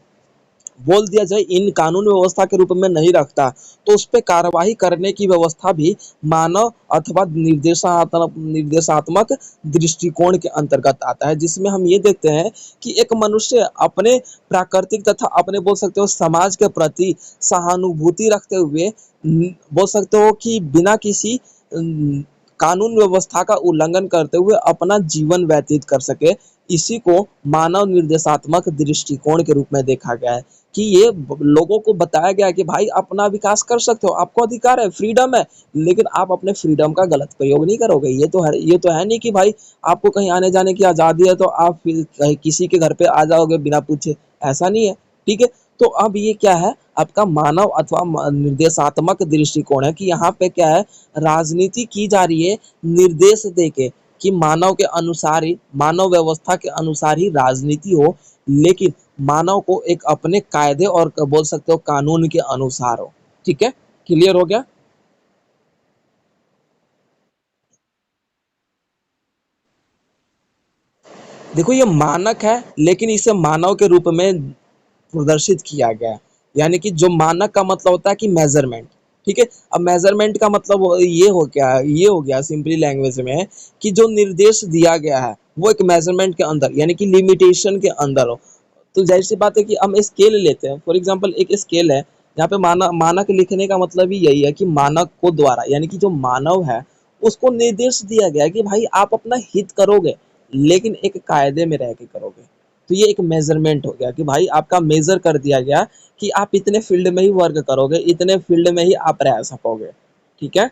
बोल दिया जाए इन कानून व्यवस्था के रूप में नहीं रखता, तो उस पे कार्रवाई करने की व्यवस्था भी मानव अथवा निर्देशात्मक दृष्टिकोण के अंतर्गत आता है, जिसमें हम ये देखते हैं कि एक मनुष्य अपने प्राकृतिक तथा अपने बोल सकते हो समाज के प्रति सहानुभूति रखते हुए बोल सकते हो कि बिना किसी कानून व्यवस्था का उल्लंघन करते हुए अपना जीवन व्यतीत कर सके, इसी को मानव निर्देशात्मक दृष्टिकोण के रूप में देखा गया है कि ये लोगों को बताया गया है कि भाई अपना विकास कर सकते हो, आपको अधिकार है, फ्रीडम है, लेकिन आप अपने फ्रीडम का गलत प्रयोग नहीं करोगे। ये तो है नहीं कि भाई आपको कहीं आने जाने की आज़ादी है तो आप फिर किसी के घर पे आ जाओगे बिना पूछे, ऐसा नहीं है। ठीक है, तो अब ये क्या है, आपका मानव अथवा निर्देशात्मक दृष्टिकोण है कि यहाँ पे क्या है, राजनीति की जा रही है निर्देश दे के कि मानव के अनुसार ही, मानव व्यवस्था के अनुसार ही राजनीति हो, लेकिन मानव को एक अपने कायदे और बोल सकते हो कानून के अनुसार हो। ठीक है, क्लियर हो गया। देखो ये मानक है, लेकिन इसे मानव के रूप में प्रदर्शित किया गया है, यानी कि जो मानक का मतलब होता है कि मेजरमेंट। ठीक है, अब मेजरमेंट का मतलब ये हो गया सिंपली लैंग्वेज में कि जो निर्देश दिया गया है वो एक मेजरमेंट के अंदर यानी कि लिमिटेशन के अंदर हो। तो जाहिर सी बात है कि हम स्केल लेते हैं, फॉर एग्जांपल एक स्केल है, यहाँ पे मानक लिखने का मतलब ही यही है कि मानक को द्वारा यानी कि जो मानव है उसको निर्देश दिया गया है कि भाई आप अपना हित करोगे, लेकिन एक कायदे में रह के करोगे। तो ये एक मेजरमेंट हो गया कि भाई आपका मेजर कर दिया गया कि आप इतने फील्ड में ही वर्क करोगे, इतने फील्ड में ही आप रह सकोगे। ठीक है,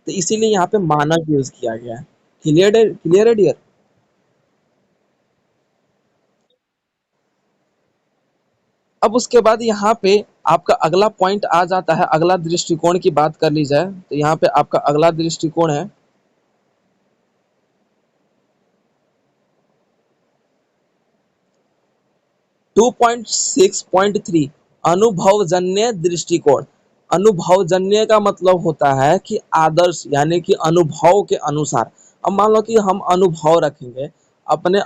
तो इसीलिए यहाँ पे मानक यूज किया गया है। क्लियर है डियर। अब उसके बाद यहाँ पे आपका अगला पॉइंट आ जाता है, अगला दृष्टिकोण की बात कर ली जाए तो यहाँ पे आपका अगला दृष्टिकोण है 2.6.3 अनुभवजन्य दृष्टिकोण। अनुभवजन्य का मतलब होता है कि आदर्श यानी कि अनुभव के अनुसार। अब मान लो कि हम अनुभव रखेंगे अपने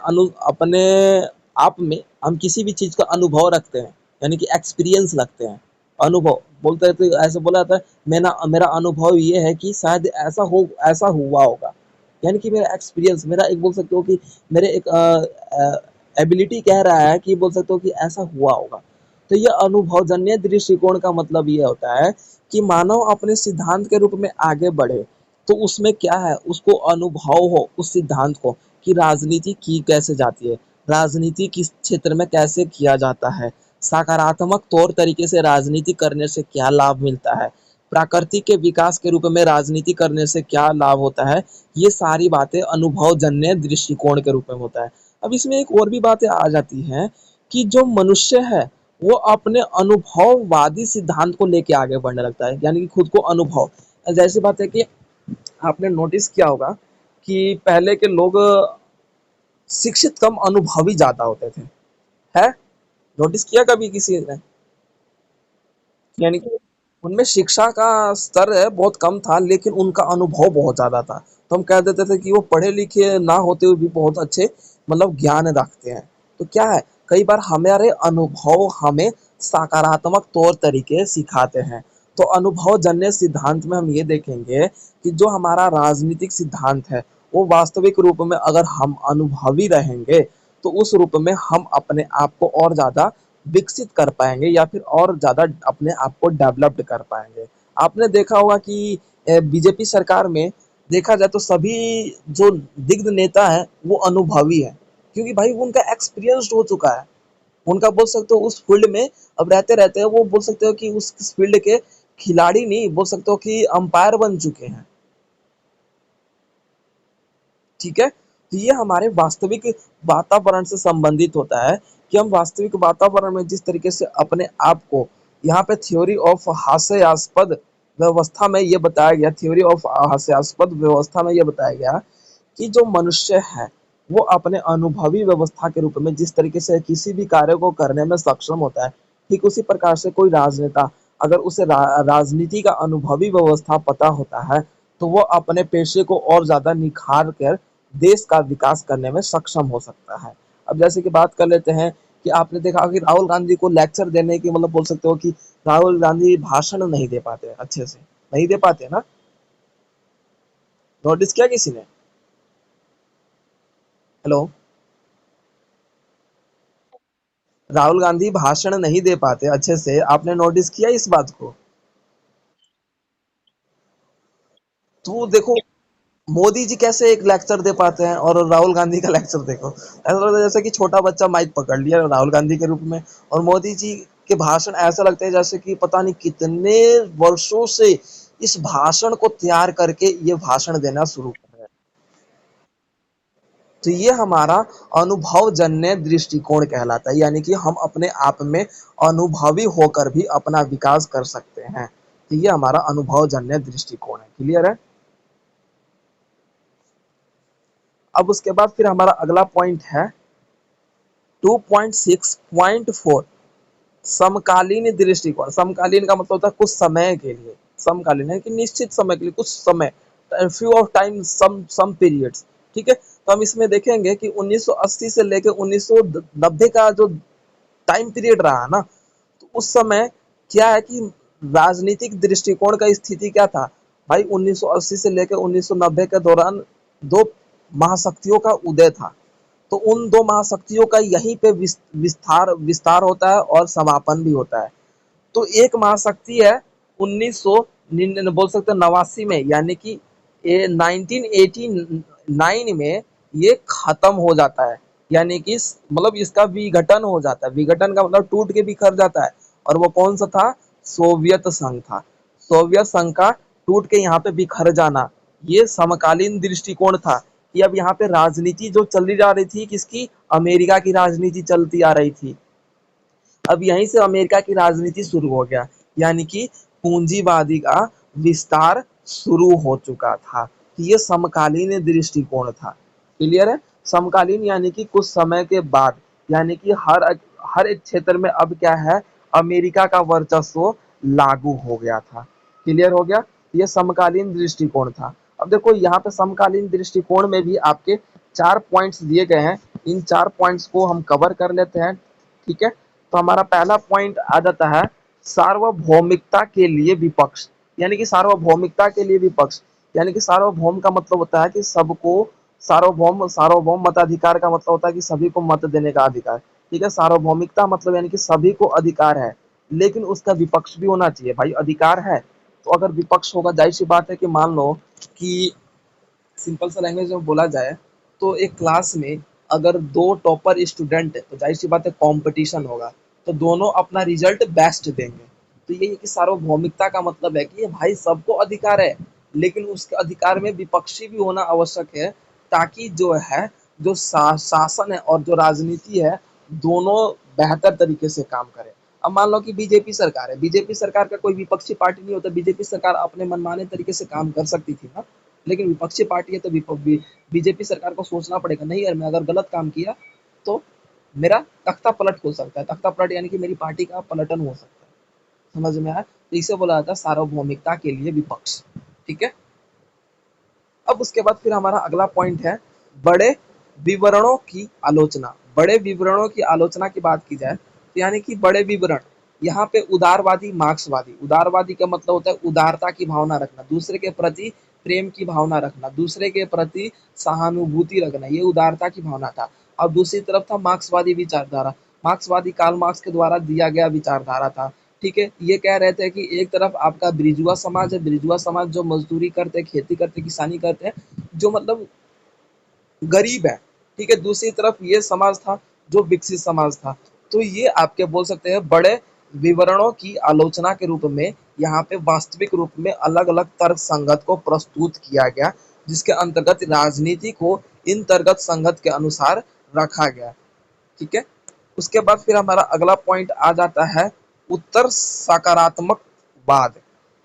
आप में, हम किसी भी चीज का अनुभव रखते हैं यानी कि एक्सपीरियंस रखते हैं। अनुभव बोलते हैं तो ऐसे बोला जाता है, मेरा अनुभव ये है कि शायद ऐसा हुआ होगा, यानी कि मेरा एक्सपीरियंस, मेरा एक बोल सकते हो कि मेरे एक एबिलिटी कह रहा है कि बोल सकते हो कि ऐसा हुआ होगा। तो ये अनुभवजन्य दृष्टिकोण का मतलब ये होता है कि मानव अपने सिद्धांत के रूप में आगे बढ़े, तो उसमें क्या है, उसको अनुभव हो उस सिद्धांत को कि राजनीति की कैसे जाती है, राजनीति किस क्षेत्र में कैसे किया जाता है, सकारात्मक तौर तरीके से राजनीति करने से क्या लाभ मिलता है, प्रकृति के विकास के रूप में राजनीति करने से क्या लाभ होता है। ये सारी बातें अनुभवजन्य दृष्टिकोण के रूप में होता है। अब इसमें एक और भी बातें आ जाती हैं कि जो मनुष्य है वो अपने अनुभववादी सिद्धांत को लेके आगे बढ़ने लगता है, यानी कि खुद को अनुभव। जैसी बात है कि आपने नोटिस किया होगा कि पहले के लोग शिक्षित कम अनुभवी ज्यादा होते थे, है, नोटिस किया कभी किसी ने, यानी कि उनमें शिक्षा का स्तर है बहुत कम था लेकिन उनका अनुभव बहुत ज्यादा था, तो हम कह देते थे कि वो पढ़े लिखे ना होते हुए भी बहुत अच्छे मतलब ज्ञान रखते हैं। तो क्या है, कई बार हमारे अनुभव हमें सकारात्मक तौर तरीके सिखाते हैं। तो अनुभव जन्य सिद्धांत में हम ये देखेंगे कि जो हमारा राजनीतिक सिद्धांत है वो वास्तविक रूप में अगर हम अनुभवी रहेंगे तो उस रूप में हम अपने आप को और ज्यादा विकसित कर पाएंगे या फिर और ज़्यादा अपने आप को डेवलप्ड कर पाएंगे। आपने देखा होगा कि बीजेपी सरकार में देखा जाए तो सभी जो दिग्गज नेता है वो अनुभवी है, क्योंकि भाई वो उनका एक्सपीरियंस्ड हो चुका है, उनका बोल सकते हो उस फील्ड में अब रहते रहते हैं, वो बोल सकते हो कि उस फील्ड के खिलाड़ी नहीं बोल सकते हो कि अंपायर बन चुके हैं। ठीक है, तो ये हमारे वास्तविक वातावरण से संबंधित होता है कि हम वास्तविक वातावरण में जिस तरीके से अपने आप को, यहाँ पे थ्योरी ऑफ हास्यास्पद व्यवस्था में ये बताया गया, थ्योरी ऑफ हास्यास्पद व्यवस्था में ये बताया गया कि जो मनुष्य है वो अपने अनुभवी व्यवस्था के रूप में जिस तरीके से किसी भी कार्य को करने में सक्षम होता है, ठीक उसी प्रकार से कोई राजनेता अगर उसे राजनीति का अनुभवी व्यवस्था पता होता है तो वो अपने पेशे को और ज्यादा निखार कर देश का विकास करने में सक्षम हो सकता है। अब जैसे कि बात कर लेते हैं कि आपने देखा कि राहुल गांधी को लेक्चर देने की मतलब बोल सकते हो कि राहुल गांधी भाषण नहीं दे पाते अच्छे से, नहीं दे पाते ना, नोटिस किया किसी ने? हेलो, राहुल गांधी भाषण नहीं दे पाते अच्छे से, आपने नोटिस किया इस बात को? तो देखो मोदी जी कैसे एक लेक्चर दे पाते हैं और राहुल गांधी का लेक्चर देखो, ऐसा लगता है जैसे कि छोटा बच्चा माइक पकड़ लिया राहुल गांधी के रूप में, और मोदी जी के भाषण ऐसा लगता है जैसे कि पता नहीं कितने वर्षों से इस भाषण को तैयार करके ये भाषण देना शुरू कर रहे हैं। तो ये हमारा अनुभवजन्य दृष्टिकोण कहलाता है, यानी कि हम अपने आप में अनुभवी होकर भी अपना विकास कर सकते हैं। तो ये हमारा अनुभवजन्य दृष्टिकोण है। क्लियर है? अब उसके बाद फिर हमारा अगला पॉइंट है 2.6.4, समकालीन दृष्टिकोण। समकालीन का मतलब होता है कुछ समय के लिए, समकालीन है कि निश्चित समय के लिए, कुछ समय, few of time, some periods. ठीक है, तो हम इसमें देखेंगे कि 1980 से लेकर 1990 का जो टाइम पीरियड रहा ना, तो उस समय क्या है कि राजनीतिक दृष्टिकोण का स्थिति क्या था भाई? 1980 से लेकर 1990 के दौरान दो महाशक्तियों का उदय था। तो उन दो महाशक्तियों का यहीं पे विस्तार विस्तार होता है और समापन भी होता है। तो एक महाशक्ति है 1900 बोल सकते हैं 89 में, यानी कि 1989 में ये खत्म हो जाता है, यानी कि मतलब इसका विघटन हो जाता है। विघटन का मतलब टूट के बिखर जाता है। और वो कौन सा था? सोवियत संघ था। सोवियत संघ का टूट के यहाँ पे बिखर जाना, ये समकालीन दृष्टिकोण था कि अब यहाँ पे राजनीति जो चली जा रही थी किसकी? अमेरिका की राजनीति चलती आ रही थी। अब यहीं से अमेरिका की राजनीति शुरू हो गया, यानी कि पूंजीवादी का विस्तार शुरू हो चुका था। ये समकालीन दृष्टिकोण था। क्लियर है? समकालीन यानी कि कुछ समय के बाद, यानी कि हर एक क्षेत्र में अब क्या है, अमेरिका का वर्चस्व लागू हो गया था। क्लियर हो गया? ये समकालीन दृष्टिकोण था। अब देखो यहाँ पे समकालीन दृष्टिकोण में भी आपके 4 पॉइंट्स दिए गए हैं। इन 4 पॉइंट्स को हम कवर कर लेते हैं। ठीक है, तो हमारा पहला पॉइंट आ जाता है सार्वभौमिकता के लिए विपक्ष। यानी कि सार्वभौमिकता के लिए विपक्ष, यानी कि सार्वभौम का मतलब होता है कि सबको, सार्वभौम, सार्वभौम मताधिकार का मतलब होता है कि सभी को मत देने का अधिकार। ठीक है, सार्वभौमिकता मतलब यानी कि सभी को अधिकार है, लेकिन उसका विपक्ष भी होना चाहिए भाई। अधिकार है तो अगर विपक्ष होगा, जाहिर सी बात है कि मान लो कि सिंपल सा लैंग्वेज में बोला जाए तो एक क्लास में अगर दो टॉपर स्टूडेंट है तो जाहिर सी बात है कंपटीशन होगा, तो दोनों अपना रिजल्ट बेस्ट देंगे। तो यही कि सार्वभौमिकता का मतलब है कि ये भाई सबको अधिकार है, लेकिन उसके अधिकार में विपक्षी भी होना आवश्यक है, ताकि जो है जो शासन है और जो राजनीति है दोनों बेहतर तरीके से काम करे। अब मान लो कि बीजेपी सरकार है, बीजेपी सरकार का कोई विपक्षी पार्टी नहीं होता, बीजेपी सरकार अपने मनमाने तरीके से काम कर सकती थी ना, लेकिन विपक्षी पार्टी है तो बीजेपी सरकार को सोचना पड़ेगा, नहीं यार मैं अगर गलत काम किया तो मेरा तख्ता पलट हो सकता है। तख्ता पलट यानी कि मेरी पार्टी का पलटन हो सकता है। समझ में आया? तो इसे बोला जाता है सार्वभौमिकता के लिए विपक्ष। ठीक है, अब उसके बाद फिर हमारा अगला पॉइंट है बड़े विवरणों की आलोचना। बड़े विवरणों की आलोचना की बात की जाए तो यानी कि बड़े विवरण, यहाँ पे उदारवादी मार्क्सवादी, उदारवादी का मतलब होता है उदारता की भावना रखना, दूसरे के प्रति प्रेम की भावना रखना, दूसरे के प्रति सहानुभूति रखना, ये उदारता की भावना था। और दूसरी तरफ था मार्क्सवादी विचारधारा। मार्क्सवादी कार्ल मार्क्स के द्वारा दिया गया विचारधारा था। ठीक है, ये कह रहे थे कि एक तरफ आपका ब्रिजुआ समाज है, ब्रिजुआ समाज जो मजदूरी करते, खेती करते, किसानी करते हैं, जो मतलब गरीब है। ठीक है, दूसरी तरफ ये समाज था जो विकसित समाज था। तो ये आपके बोल सकते हैं बड़े विवरणों की आलोचना के रूप में यहाँ पे वास्तविक रूप में अलग अलग तर्क संगत को प्रस्तुत किया गया, जिसके अंतर्गत राजनीति को इन तर्कत संगत के अनुसार रखा गया। ठीक है, उसके बाद फिर हमारा अगला पॉइंट आ जाता है उत्तर सकारात्मकवाद।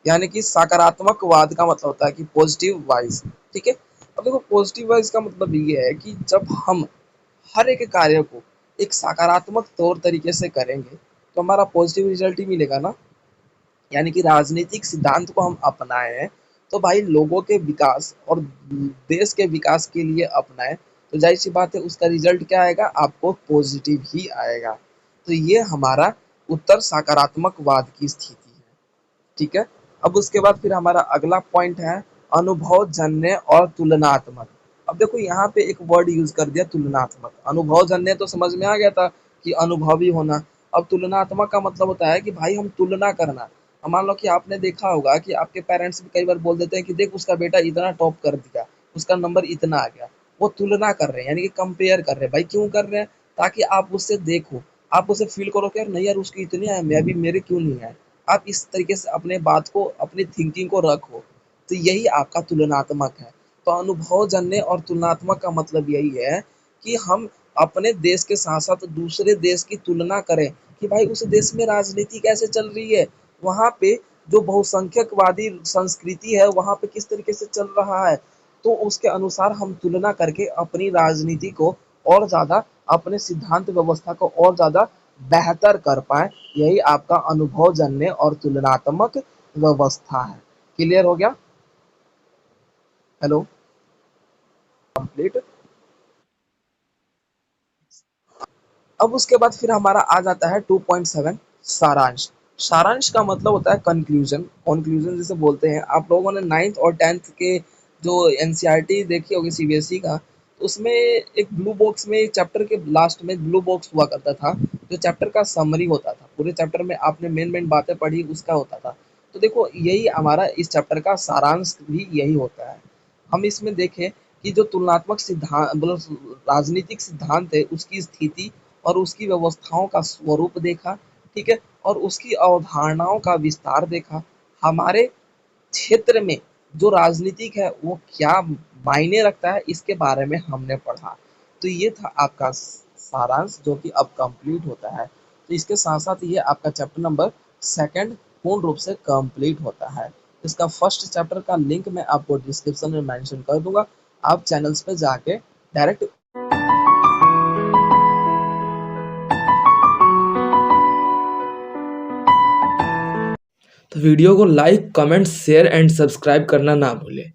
यानी कि सकारात्मकवाद का मतलब होता है कि पॉजिटिव वाइज। ठीक है, अब देखो पॉजिटिव वाइज का मतलब ये है कि जब हम हर एक कार्य को एक सकारात्मक तौर तरीके से करेंगे तो हमारा पॉजिटिव रिजल्ट ही मिलेगा ना। यानी कि राजनीतिक सिद्धांत को हम अपनाएं तो भाई लोगों के विकास और देश के विकास के लिए अपनाएं, तो जाहिर सी बात है उसका रिजल्ट क्या आएगा? आपको पॉजिटिव ही आएगा। तो ये हमारा उत्तर सकारात्मकवाद की स्थिति है। ठीक है। अब उसके बाद फिर हमारा अगला पॉइंट है अनुभवजन्य और तुलनात्मक। अब देखो यहाँ पे एक वर्ड यूज कर दिया तुलनात्मक। अनुभवजन्य तो समझ में आ गया था कि अनुभवी होना। अब तुलनात्मक का मतलब होता है कि भाई हम तुलना करना। अब मान लो कि आपने देखा होगा कि आपके पेरेंट्स भी कई बार बोल देते हैं कि देख उसका बेटा इतना टॉप कर दिया, उसका नंबर इतना आ गया। वो तुलना कर रहे हैं, यानी कि कंपेयर कर रहे हैं। भाई क्यों कर रहे हैं? ताकि आप उससे देखो, आप उसे फील करो कि यार नहीं यार उसकी इतनी है, मैं भी मेरे क्यों नहीं है। आप इस तरीके से अपने बात को, अपनी थिंकिंग को रखो। तो यही आपका तुलनात्मक है। तो अनुभवजन्य और तुलनात्मक का मतलब यही है कि हम अपने देश के साथ साथ दूसरे देश की तुलना करें कि भाई उस देश में राजनीति कैसे चल रही है, वहाँ पे जो बहुसंख्यकवादी संस्कृति है वहाँ पे किस तरीके से चल रहा है। तो उसके अनुसार हम तुलना करके अपनी राजनीति को और ज्यादा, अपने सिद्धांत व्यवस्था को और ज्यादा बेहतर कर पाए। यही आपका अनुभवजन्य और तुलनात्मक व्यवस्था है। क्लियर हो गया? Hello, complete. अब उसके बाद फिर हमारा आ जाता है 2.7 सारांश। सारांश का मतलब होता है कंक्लूजन। कंक्लूजन जिसे बोलते हैं। आप लोगों ने 9th और 10th के जो एनसीईआरटी देखी होगी सीबीएसई का, तो उसमें एक ब्लू बॉक्स में चैप्टर के लास्ट में ब्लू बॉक्स हुआ करता था, जो चैप्टर का समरी होता था। पूरे चैप्टर में आपने मेन मेन बातें पढ़ी उसका होता था। तो देखो यही हमारा इस चैप्टर का सारांश भी यही होता है। हम इसमें देखें कि जो तुलनात्मक सिद्धांत मतलब राजनीतिक सिद्धांत है उसकी स्थिति और उसकी व्यवस्थाओं का स्वरूप देखा। ठीक है। और उसकी अवधारणाओं का विस्तार देखा। हमारे क्षेत्र में जो राजनीतिक है वो क्या मायने रखता है इसके बारे में हमने पढ़ा। तो ये था आपका सारांश जो कि अब कंप्लीट होता है। तो इसके साथ साथ ये आपका चैप्टर नंबर सेकंड पूर्ण रूप से कंप्लीट होता है। इसका फर्स्ट चैप्टर का लिंक मैं आपको डिस्क्रिप्शन में मेंशन कर दूंगा। आप चैनल्स पे जाके डायरेक्ट। तो वीडियो को like, comment, share and subscribe करना ना भूलें।